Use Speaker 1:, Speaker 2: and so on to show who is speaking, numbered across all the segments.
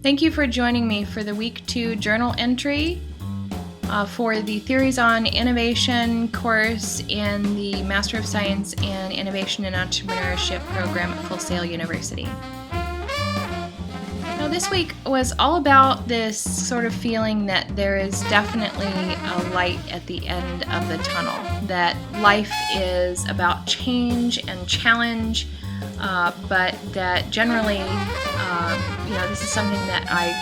Speaker 1: Thank you for joining me for the Week 2 journal entry for the Theories on Innovation course in the Master of Science in Innovation and Entrepreneurship program at Full Sail University. Now, this week was all about this sort of feeling that there is definitely a light at the end of the tunnel, that life is about change and challenge, but that generally, this is something that I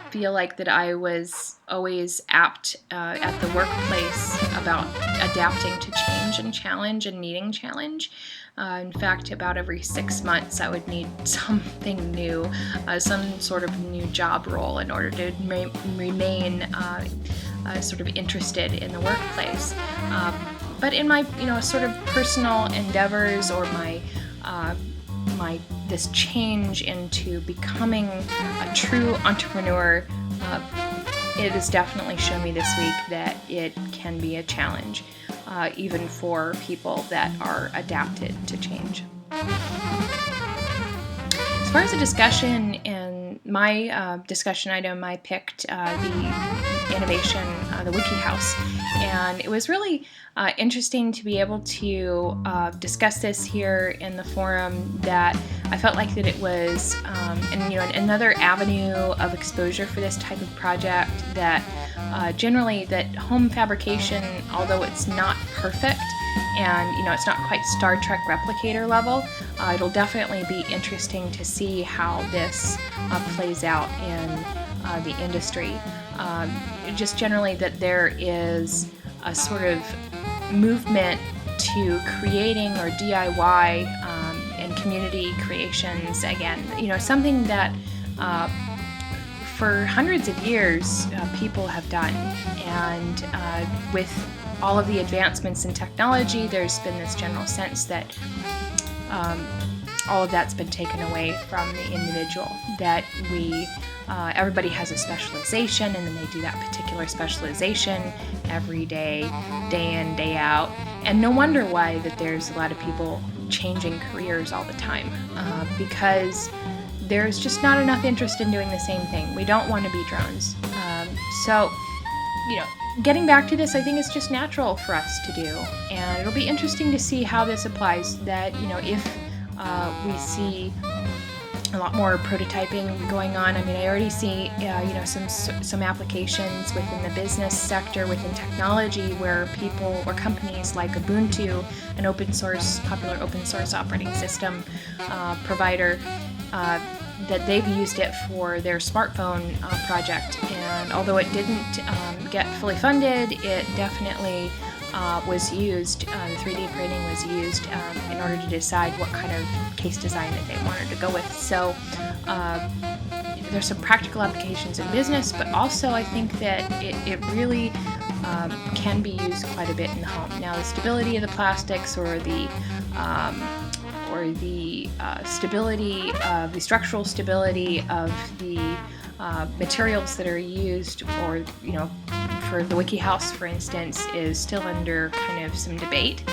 Speaker 1: feel like that I was always apt at the workplace about adapting to change and challenge and needing challenge. In fact, about every 6 months I would need something new, some sort of new job role in order to remain sort of interested in the workplace. But in my sort of personal endeavors or my this change into becoming a true entrepreneur, it has definitely shown me this week that it can be a challenge, even for people that are adapted to change. As far as the discussion and my discussion item, I picked the innovation, the Wiki House, and it was really interesting to be able to discuss this here in the forum. That I felt like that it was another avenue of exposure for this type of project. That generally that home fabrication, although it's not perfect and it's not quite Star Trek replicator level, it'll definitely be interesting to see how this plays out in the industry. Just generally that there is a sort of movement to creating or DIY and community creations again. Something that for hundreds of years people have done, and with all of the advancements in technology, there's been this general sense that all of that's been taken away from the individual, that everybody has a specialization, and then they do that particular specialization every day, day in, day out. And no wonder why that there's a lot of people changing careers all the time, because there's just not enough interest in doing the same thing. We don't want to be drones. Getting back to this, I think it's just natural for us to do, and it'll be interesting to see how this applies. That if we see a lot more prototyping going on. I mean, I already see some applications within the business sector, within technology, where people or companies like Ubuntu, an popular open source operating system provider, that they've used it for their smartphone project. And although it didn't get fully funded, it definitely was used, the 3D printing was used in order to decide what kind of case design that they wanted to go with. So there's some practical applications in business, but also I think that it really can be used quite a bit in the home. Now, the stability of the plastics or the stability of the structural stability of the materials that are used, or for the Wiki House, for instance, is still under kind of some debate.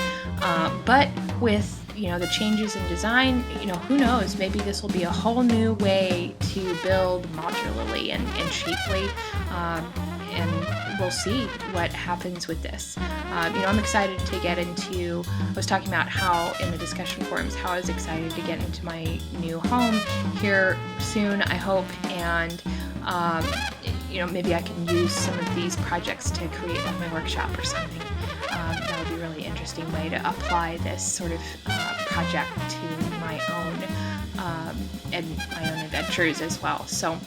Speaker 1: But with the changes in design, who knows? Maybe this will be a whole new way to build modularly and cheaply, and we'll see what happens with this. I'm excited to get into. I was talking about how in the discussion forums how I was excited to get into my new home here soon, I hope, and maybe I can use some of these projects to create my workshop or something. That would be a really interesting way to apply this sort of project to my own and my own adventures as well. So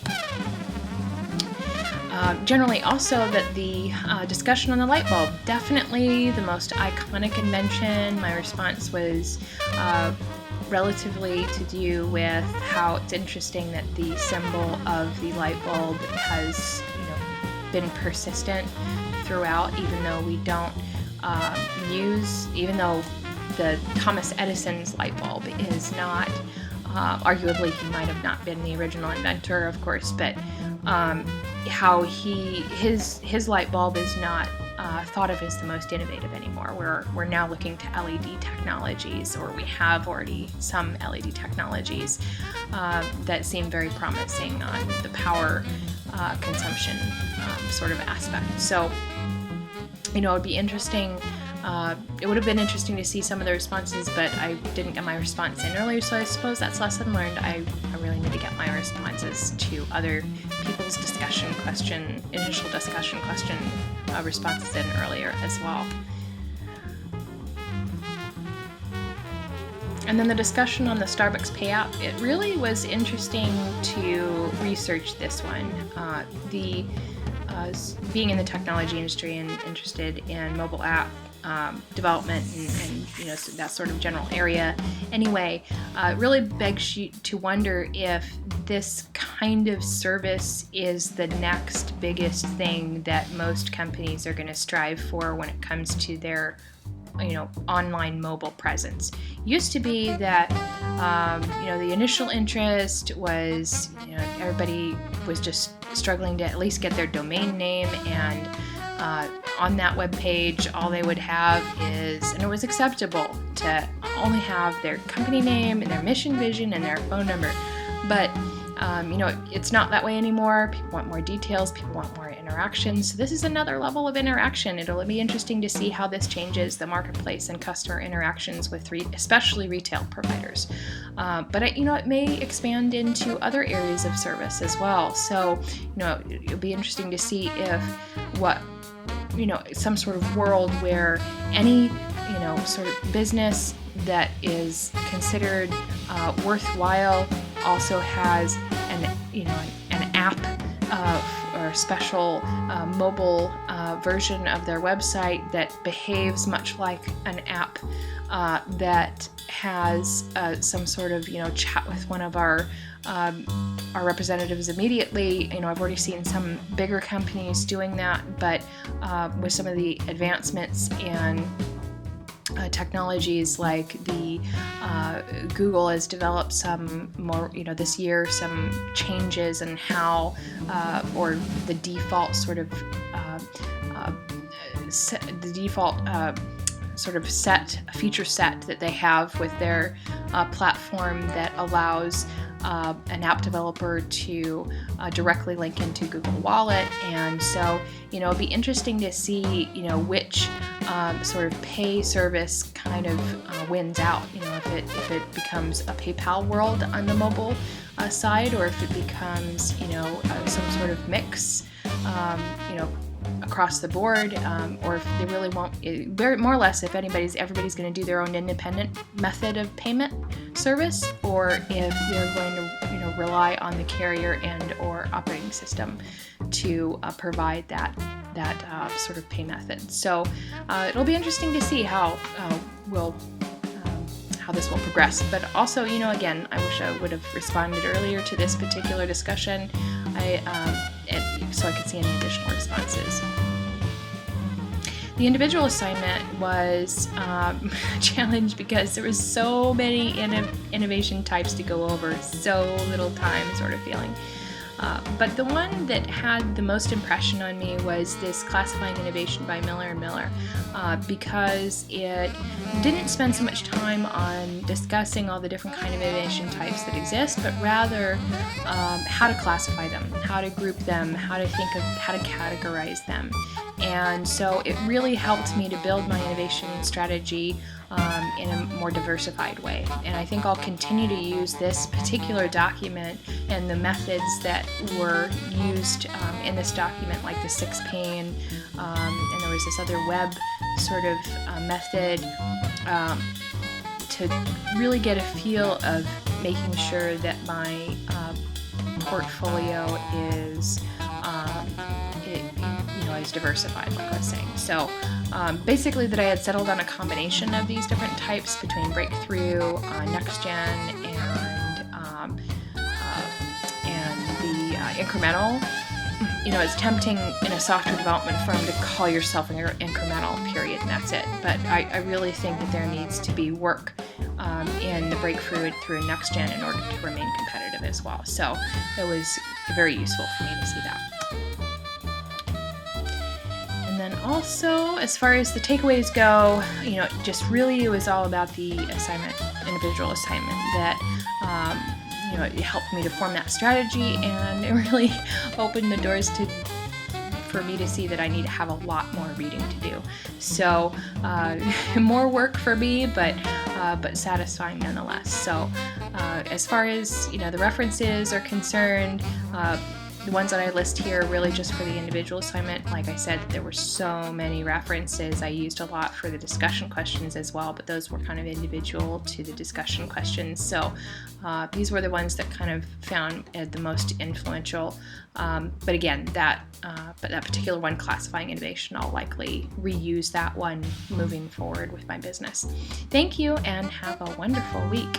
Speaker 1: generally also that the discussion on the light bulb, definitely the most iconic invention. My response was relatively to do with how it's interesting that the symbol of the light bulb has been persistent throughout, even though we don't even though the Thomas Edison's light bulb is not, arguably he might have not been the original inventor, of course, but how his light bulb is not thought of as the most innovative anymore. We're now looking to LED technologies, or we have already some LED technologies that seem very promising on the power consumption sort of aspect. So, it would be interesting. It would have been interesting to see some of the responses, but I didn't get my response in earlier, so I suppose that's lesson learned. I really need to get my responses to other people's initial discussion question responses in earlier as well. And then the discussion on the Starbucks Pay app, it really was interesting to research this one. Being in the technology industry and interested in mobile app development and that sort of general area anyway, it really begs you to wonder if this kind of service is the next biggest thing that most companies are going to strive for when it comes to their online mobile presence. Used to be that the initial interest was everybody was just struggling to at least get their domain name, and on that web page all they would have is, and it was acceptable to only have their company name and their mission, vision, and their phone number. But it's not that way anymore. People want more details, people want more interaction. So this is another level of interaction. It'll be interesting to see how this changes the marketplace and customer interactions with especially retail providers. But it may expand into other areas of service as well. So it'll be interesting to see if some sort of world where any sort of business that is considered worthwhile also has an app or a special mobile version of their website that behaves much like an app that has some sort of chat with one of our representatives immediately. I've already seen some bigger companies doing that, but with some of the advancements in technologies like the Google has developed some more, this year, some changes in how, or the default sort of, feature set that they have with their platform that allows an app developer to directly link into Google Wallet. And so, it'll be interesting to see, which sort of pay service kind of wins out. If it becomes a PayPal world on the mobile side, or if it becomes, some sort of mix, across the board, or if they really won't, more or less, if everybody's going to do their own independent method of payment service, or if they're going to rely on the carrier and or operating system to provide that sort of pay method. So it'll be interesting to see how this will progress. But also, again, I wish I would have responded earlier to this particular discussion, so I could see any additional responses. The individual assignment was a challenge because there was so many innovation types to go over, so little time sort of feeling. But the one that had the most impression on me was this classifying innovation by Miller & Miller, because it didn't spend so much time on discussing all the different kind of innovation types that exist, but rather how to classify them, how to group them, how to think of how to categorize them. And so it really helped me to build my innovation strategy in a more diversified way. And I think I'll continue to use this particular document and the methods that were used in this document, like the 6-pane, and there was this other web sort of method, to really get a feel of making sure that my portfolio is is diversified, like I was saying. So basically that I had settled on a combination of these different types between breakthrough, next gen, and the incremental. It's tempting in a software development firm to call yourself an incremental, period, and that's it. But I really think that there needs to be work in the breakthrough through next gen in order to remain competitive as well. So it was very useful for me to see that. And then And also, as far as the takeaways go, just really it was all about the individual assignment that, it helped me to form that strategy, and it really opened the doors for me to see that I need to have a lot more reading to do. So more work for me, but satisfying nonetheless. So as far as the references are concerned, the ones that I list here are really just for the individual assignment. Like I said, there were so many references. I used a lot for the discussion questions as well, but those were kind of individual to the discussion questions. So these were the ones that kind of found the most influential. But again, that particular one, classifying innovation, I'll likely reuse that one moving forward with my business. Thank you, and have a wonderful week.